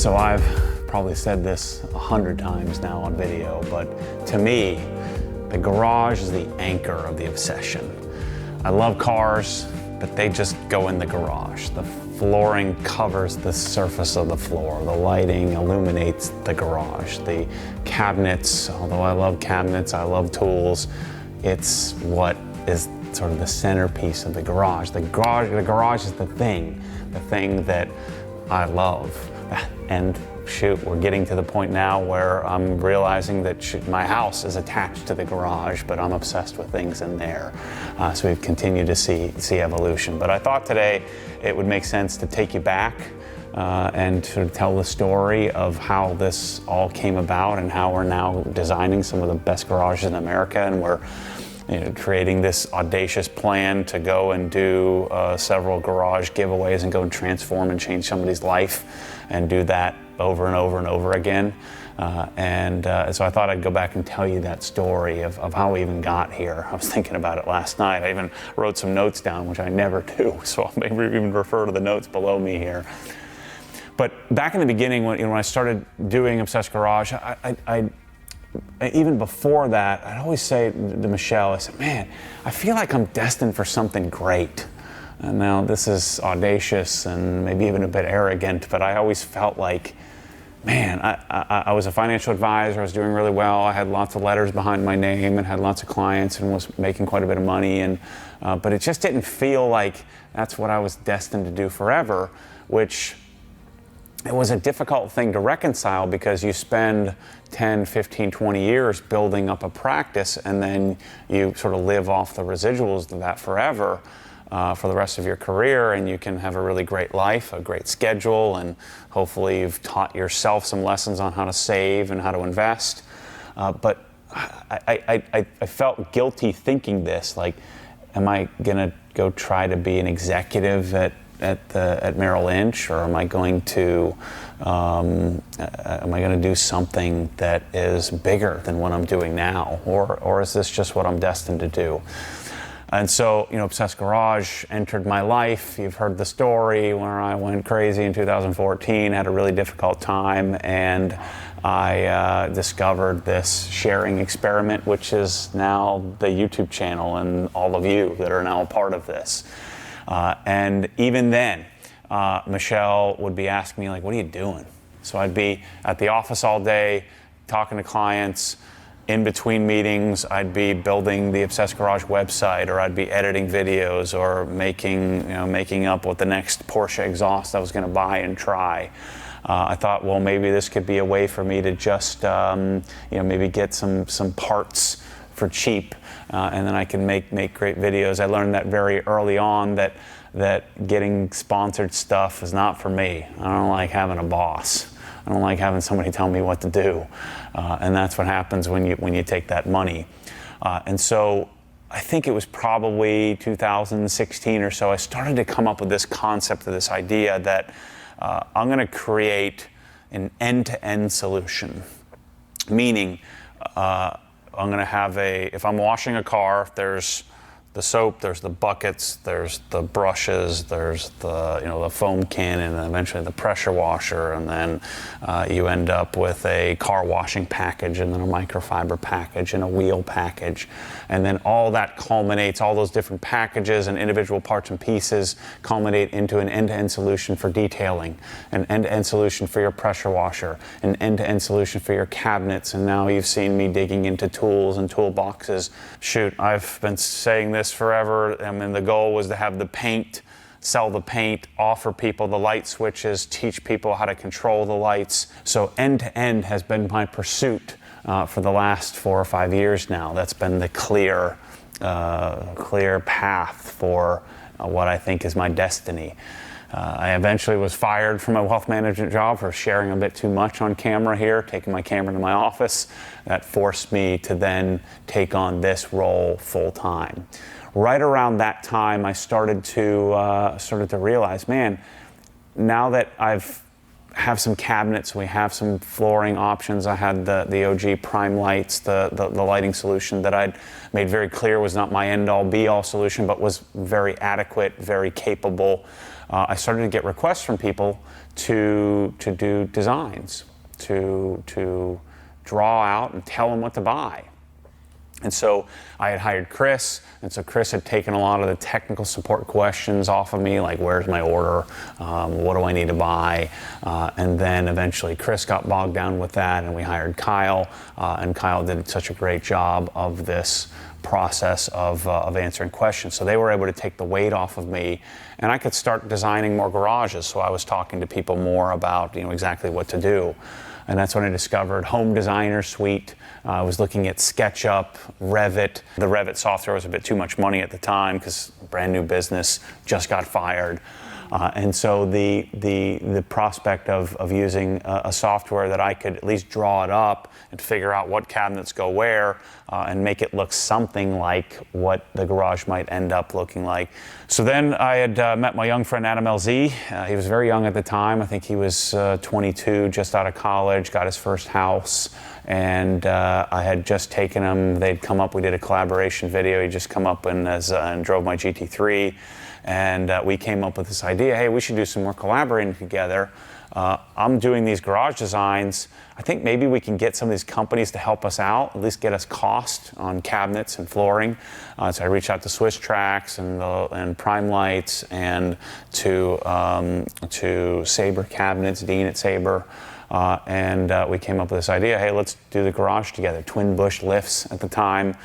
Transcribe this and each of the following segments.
So I've probably said this 100 times now on video, but to me, the garage is the anchor of the obsession. I love cars, but they just go in the garage. The flooring covers the surface of the floor. The lighting illuminates the garage. The cabinets, although I love cabinets, I love tools, it's what is sort of the centerpiece of the garage. The garage is the thing that I love. And shoot, we're getting to the point now where I'm realizing that my house is attached to the garage, but I'm obsessed with things in there. So we've continued to see evolution. But I thought today it would make sense to take you back and to tell the story of how this all came about and how we're now designing some of the best garages in America, and we're creating this audacious plan to go and do several garage giveaways and go and transform and change somebody's life and do that over and over and over again. So I thought I'd go back and tell you that story of how we even got here. I was thinking about it last night. I even wrote some notes down, which I never do, so I'll maybe even refer to the notes below me here. But back in the beginning, when I started doing Obsessed Garage, I even before that, I'd always say to Michelle, I said, man, I feel like I'm destined for something great. And now this is audacious and maybe even a bit arrogant, but I always felt like, man, I was a financial advisor, I was doing really well, I had lots of letters behind my name and had lots of clients and was making quite a bit of money, but it just didn't feel like that's what I was destined to do forever, which it was a difficult thing to reconcile because you spend 10, 15, 20 years building up a practice and then you sort of live off the residuals of that forever for the rest of your career, and you can have a really great life, a great schedule, and hopefully you've taught yourself some lessons on how to save and how to invest. But I felt guilty thinking this, like, am I gonna go try to be an executive at Merrill Lynch, or am I going to do something that is bigger than what I'm doing now, or is this just what I'm destined to do? And so, Obsessed Garage entered my life. You've heard the story where I went crazy in 2014, had a really difficult time, and I discovered this sharing experiment, which is now the YouTube channel and all of you that are now a part of this. And even then, Michelle would be asking me, like, what are you doing? So I'd be at the office all day, talking to clients. In between meetings, I'd be building the Obsessed Garage website, or I'd be editing videos, or making up what the next Porsche exhaust I was going to buy and try. I thought, well, maybe this could be a way for me to just, maybe get some parts for cheap, and then I can make great videos. I learned that very early on that getting sponsored stuff is not for me. I don't like having a boss. I don't like having somebody tell me what to do, and that's what happens when you take that money. And so I think it was probably 2016 or so, I started to come up with this concept of this idea that I'm going to create an end-to-end solution, meaning I'm going to have if I'm washing a car, there's the soap, there's the buckets, there's the brushes, there's the foam cannon, and eventually the pressure washer, and then you end up with a car washing package, and then a microfiber package, and a wheel package, and then all that culminates, all those different packages and individual parts and pieces culminate into an end-to-end solution for detailing, an end-to-end solution for your pressure washer, an end-to-end solution for your cabinets, and now you've seen me digging into tools and toolboxes. Shoot, I've been saying this forever. I mean, the goal was to have the paint, sell the paint, offer people the light switches, teach people how to control the lights. So end-to-end has been my pursuit for the last 4 or 5 years now. That's been the clear path for what I think is my destiny. I eventually was fired from a wealth management job for sharing a bit too much on camera here, taking my camera to my office. That forced me to then take on this role full time. Right around that time, I started to realize, man, now that I've have some cabinets, we have some flooring options. I had the OG Prime Lights, the lighting solution that I'd made very clear was not my end-all be-all solution, but was very adequate, very capable. I started to get requests from people to do designs, to draw out and tell them what to buy. And so I had hired Chris, and so Chris had taken a lot of the technical support questions off of me, like where's my order, what do I need to buy, and then eventually Chris got bogged down with that, and we hired Kyle, and Kyle did such a great job of this process of answering questions. So they were able to take the weight off of me, and I could start designing more garages. So I was talking to people more about exactly what to do. And that's when I discovered Home Designer Suite. I was looking at SketchUp, Revit. The Revit software was a bit too much money at the time because brand new business, just got fired. And so the prospect of using a software that I could at least draw it up and figure out what cabinets go where and make it look something like what the garage might end up looking like. So then I had met my young friend Adam LZ. He was very young at the time. I think he was 22, just out of college, got his first house. And I had just taken him, they'd come up, we did a collaboration video. He'd just come up and drove my GT3. And we came up with this idea, hey, we should do some more collaborating together. I'm doing these garage designs. I think maybe we can get some of these companies to help us out, at least get us cost on cabinets and flooring. So I reached out to Swiss Trax and Prime Lights and to Sabre Cabinets, Dean at Sabre. And we came up with this idea, hey, let's do the garage together. Twin bush lifts at the time.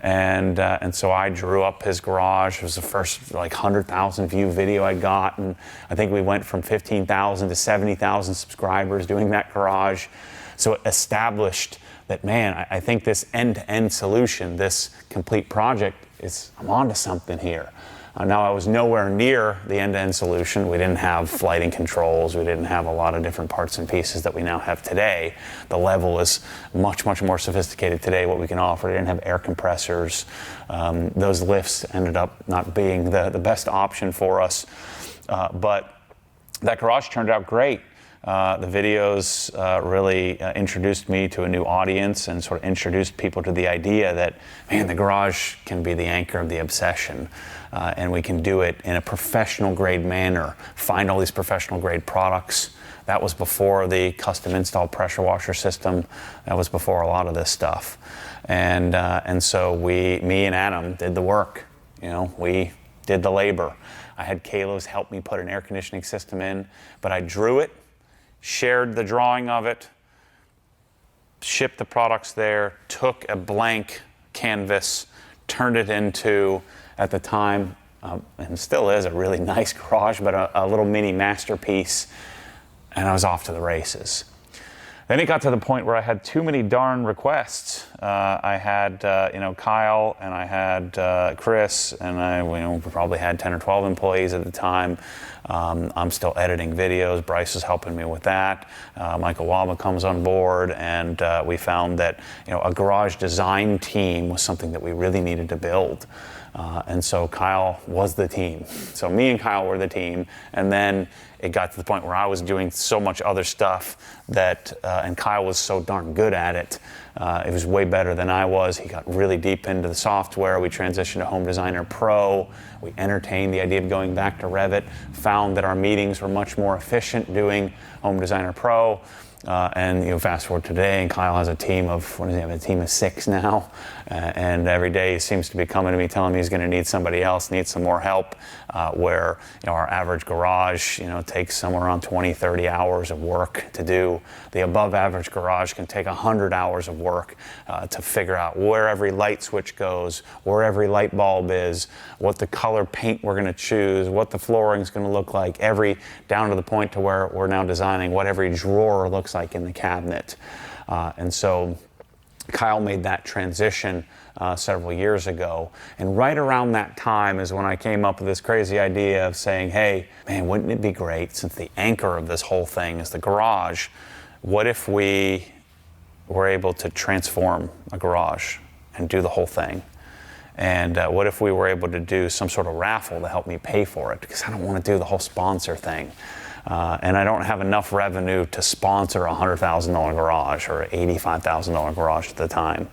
And so I drew up his garage. It was the first 100,000 view video I got. And I think we went from 15,000 to 70,000 subscribers doing that garage. So it established that, man, I think this end-to-end solution, this complete project, I'm onto something here. Now, I was nowhere near the end-to-end solution. We didn't have lighting controls. We didn't have a lot of different parts and pieces that we now have today. The level is much, much more sophisticated today, what we can offer. We didn't have air compressors. Those lifts ended up not being the best option for us. But that garage turned out great. The videos really introduced me to a new audience and sort of introduced people to the idea that, man, the garage can be the anchor of the obsession. And we can do it in a professional grade manner, find all these professional grade products. That was before the custom install pressure washer system. That was before a lot of this stuff. And so me and Adam did the work. We did the labor. I had Kalos help me put an air conditioning system in, but I drew it, shared the drawing of it, shipped the products there, took a blank canvas, turned it into, at the time, and still is, a really nice garage, but a little mini masterpiece, and I was off to the races. Then it got to the point where I had too many darn requests. I had Kyle, and I had Chris, and I probably had 10 or 12 employees at the time. I'm still editing videos. Bryce is helping me with that. Michael Waba comes on board, and we found that a garage design team was something that we really needed to build. And so Kyle was the team. So me and Kyle were the team, and then it got to the point where I was doing so much other stuff that, and Kyle was so darn good at it. It was way better than I was. He got really deep into the software. We transitioned to Home Designer Pro. We entertained the idea of going back to Revit, found that our meetings were much more efficient doing Home Designer Pro. And fast forward today, and Kyle has a team of, what does he have, a team of 6 now? And every day he seems to be coming to me telling me he's going to need somebody else, needs some more help, where our average garage takes somewhere around 20, 30 hours of work to do. The above average garage can take 100 hours of work to figure out where every light switch goes, where every light bulb is, what the color paint we're going to choose, what the flooring is going to look like, down to the point to where we're now designing what every drawer looks like in the cabinet. And so Kyle made that transition several years ago. And right around that time is when I came up with this crazy idea of saying, hey, man, wouldn't it be great, since the anchor of this whole thing is the garage, what if we were able to transform a garage and do the whole thing? And what if we were able to do some sort of raffle to help me pay for it? Because I don't want to do the whole sponsor thing. And I don't have enough revenue to sponsor a $100,000 garage or $85,000 garage at the time.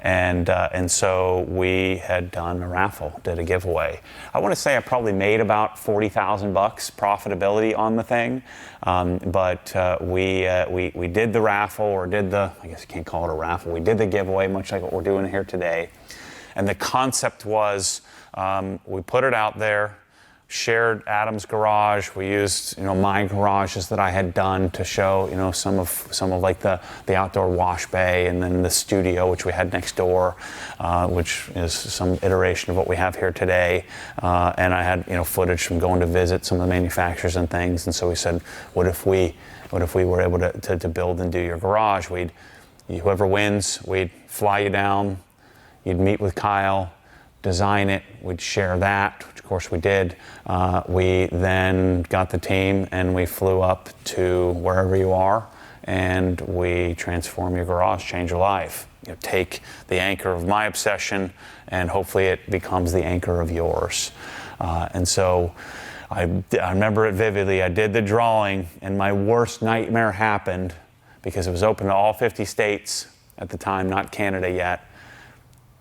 And so we had done a raffle, did a giveaway. I want to say I probably made about $40,000 profitability on the thing, but we did the raffle, or did the, I guess you can't call it a raffle, we did the giveaway, much like what we're doing here today. And the concept was, we put it out there, shared Adam's garage. We used, my garages that I had done to show, some of like the outdoor wash bay, and then the studio, which we had next door, which is some iteration of what we have here today. And I had, footage from going to visit some of the manufacturers and things. And so we said, what if we were able to build and do your garage? Whoever wins, we'd fly you down, you'd meet with Kyle, design it, we'd share that, which of course we did. We then got the team and we flew up to wherever you are, and we transform your garage, change your life. Take the anchor of my obsession and hopefully it becomes the anchor of yours. And so I remember it vividly. I did the drawing and my worst nightmare happened, because it was open to all 50 states at the time, not Canada yet.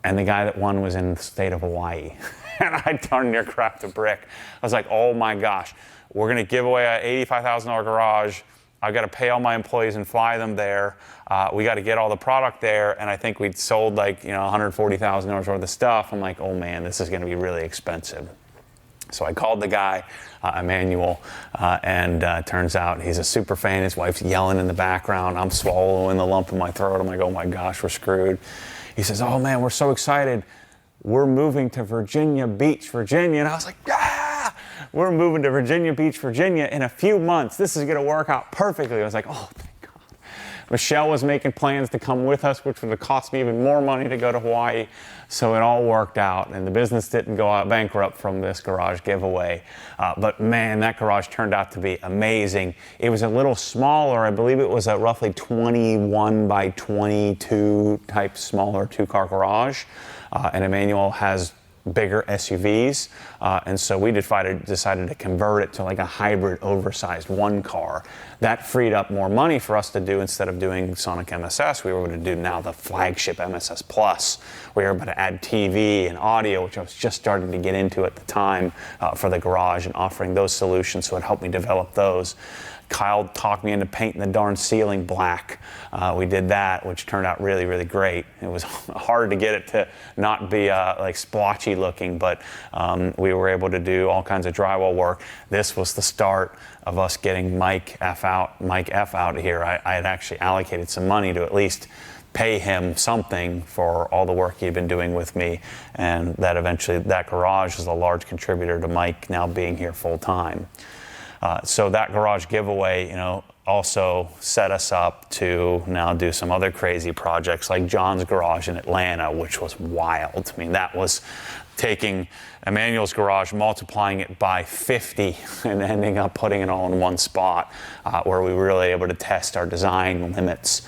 And the guy that won was in the state of Hawaii. And I darn near cracked a brick. I was like, oh my gosh, we're gonna give away an $85,000 garage. I've got to pay all my employees and fly them there. We got to get all the product there. And I think we'd sold like, $140,000 worth of stuff. I'm like, oh man, this is gonna be really expensive. So I called the guy, Emmanuel, and turns out he's a super fan. His wife's yelling in the background. I'm swallowing the lump in my throat. I'm like, oh my gosh, we're screwed. He says, oh man, we're so excited. We're moving to Virginia Beach, Virginia. And I was like, yeah, we're moving to Virginia Beach, Virginia in a few months. This is gonna work out perfectly. I was like, oh, thank God. Michelle was making plans to come with us, which would have cost me even more money to go to Hawaii. So it all worked out, and the business didn't go out bankrupt from this garage giveaway. But man, that garage turned out to be amazing. It was a little smaller. I believe it was a roughly 21 by 22 type smaller two-car garage. And Emmanuel has bigger SUVs, and so we decided to convert it to like a hybrid oversized one car. That freed up more money for us to do. Instead of doing Sonic MSS, we were able to do now the flagship MSS Plus. We were able to add TV and audio, which I was just starting to get into at the time, for the garage, and offering those solutions, so it helped me develop those. Kyle talked me into painting the darn ceiling black. We did that, which turned out really, really great. It was hard to get it to not be like splotchy looking, but we were able to do all kinds of drywall work. This was the start of us getting Mike F out here. I had actually allocated some money to at least pay him something for all the work he'd been doing with me, and that eventually, that garage was a large contributor to Mike now being here full time. So that garage giveaway, also set us up to now do some other crazy projects like John's garage in Atlanta, which was wild. I mean, that was taking Emmanuel's garage, multiplying it by 50, and ending up putting it all in one spot, where we were really able to test our design limits.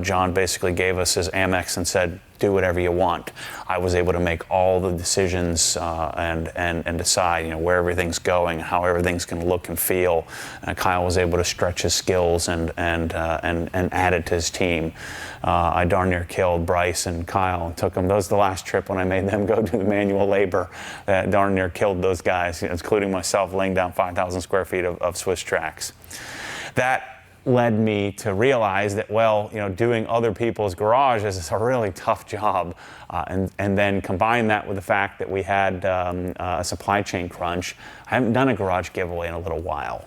John basically gave us his Amex and said, do whatever you want. I was able to make all the decisions and decide, where everything's going, how everything's going to look and feel. Kyle was able to stretch his skills and add it to his team. I darn near killed Bryce and Kyle and took them. That was the last trip when I made them go do the manual labor. Darn near killed those guys, including myself, laying down 5,000 square feet of Swiss tracks. That led me to realize that, doing other people's garages is a really tough job. And then combine that with the fact that we had a supply chain crunch. I haven't done a garage giveaway in a little while.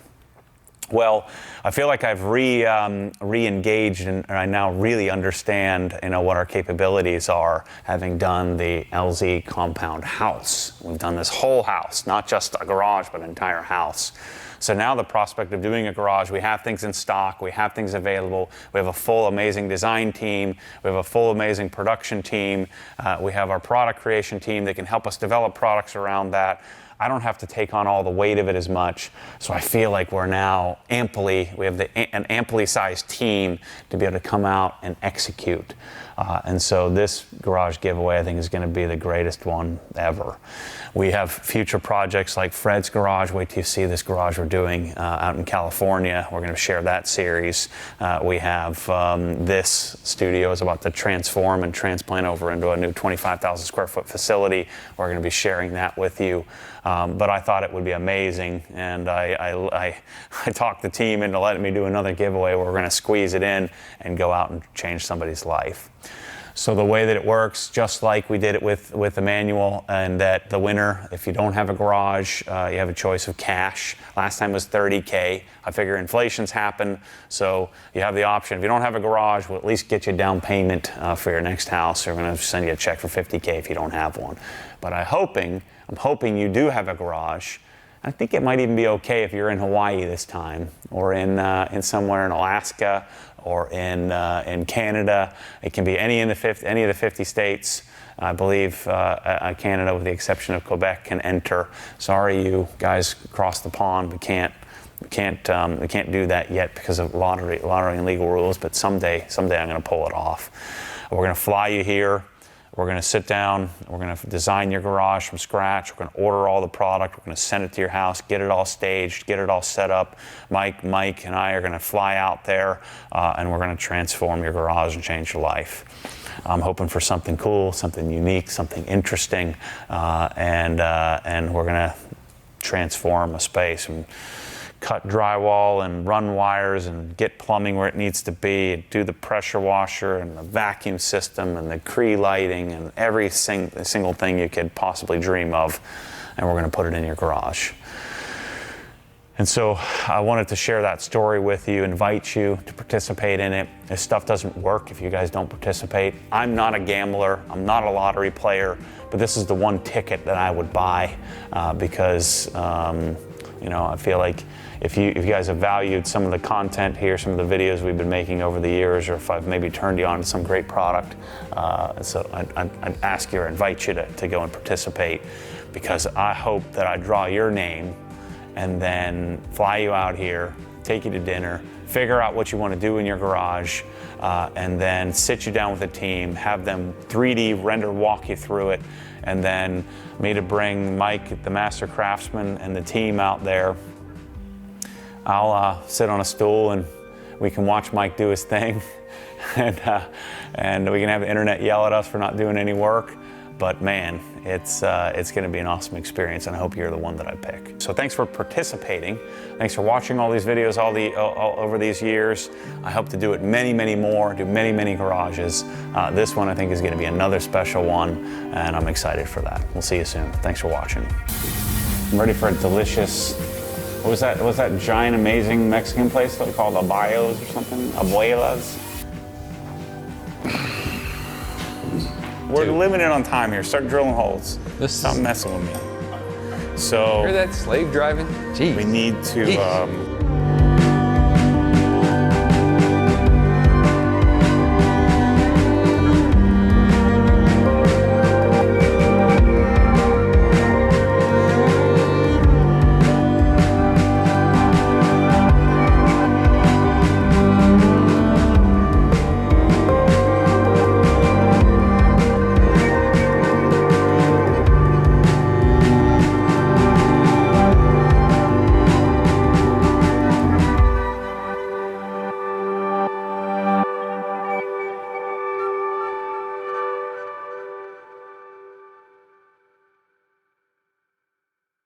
Well, I feel like I've re-engaged, and I now really understand, what our capabilities are, having done the LZ compound house. We've done this whole house, not just a garage, but an entire house. So now the prospect of doing a garage, we have things in stock, we have things available, we have a full amazing design team, we have a full amazing production team, we have our product creation team that can help us develop products around that. I don't have to take on all the weight of it as much. So I feel like we have an amply sized team to be able to come out and execute. And so this garage giveaway, I think, is going to be the greatest one ever. We have future projects like Fred's Garage. Wait till you see this garage we're doing out in California. We're going to share that series. We have this studio is about to transform and transplant over into a new 25,000 square foot facility. We're going to be sharing that with you. But I thought it would be amazing, and I talked the team into letting me do another giveaway where we're going to squeeze it in and go out and change somebody's life. So the way that it works, just like we did it with Emmanuel, and that the winner, if you don't have a garage, you have a choice of cash. Last time was $30K. I figure inflation's happened, so you have the option. If you don't have a garage, we'll at least get you a down payment for your next house. We're going to send you a check for $50K if you don't have one. But I'm hoping you do have a garage. I think it might even be okay if you're in Hawaii this time, or in somewhere in Alaska, or in Canada. It can be any of the 50 states. I believe Canada, with the exception of Quebec, can enter. Sorry, you guys across the pond, we can't do that yet because of lottery and legal rules. But someday I'm going to pull it off. We're going to fly you here. We're going to sit down, we're going to design your garage from scratch, we're going to order all the product, we're going to send it to your house, get it all staged, get it all set up. Mike and I are going to fly out there and we're going to transform your garage and change your life. I'm hoping for something cool, something unique, something interesting, and we're going to transform a space and cut drywall and run wires and get plumbing where it needs to be, and do the pressure washer and the vacuum system and the Cree lighting and every single thing you could possibly dream of, and we're going to put it in your garage. And so I wanted to share that story with you, invite you to participate in it. This stuff doesn't work if you guys don't participate. I'm not a gambler, I'm not a lottery player, but this is the one ticket that I would buy because I feel like if you guys have valued some of the content here, some of the videos we've been making over the years, or if I've maybe turned you on to some great product, so I'd ask you or invite you to go and participate, because I hope that I draw your name and then fly you out here, take you to dinner, figure out what you want to do in your garage, and then sit you down with a team, have them 3D render walk you through it, and then me to bring Mike, the master craftsman, and the team out there. I'll sit on a stool and we can watch Mike do his thing, and we can have the internet yell at us for not doing any work. But man, it's going to be an awesome experience, and I hope you're the one that I pick. So thanks for participating. Thanks for watching all these videos all over these years. I hope to do it many more, do many garages. This one I think is going to be another special one, and I'm excited for that. We'll see you soon. Thanks for watching. I'm ready for a delicious, what was that giant amazing Mexican place called Abuelos or something? Abuelas? We're limited on time here. Start drilling holes. Stop messing with me. So hear that slave driving? Jeez. We need to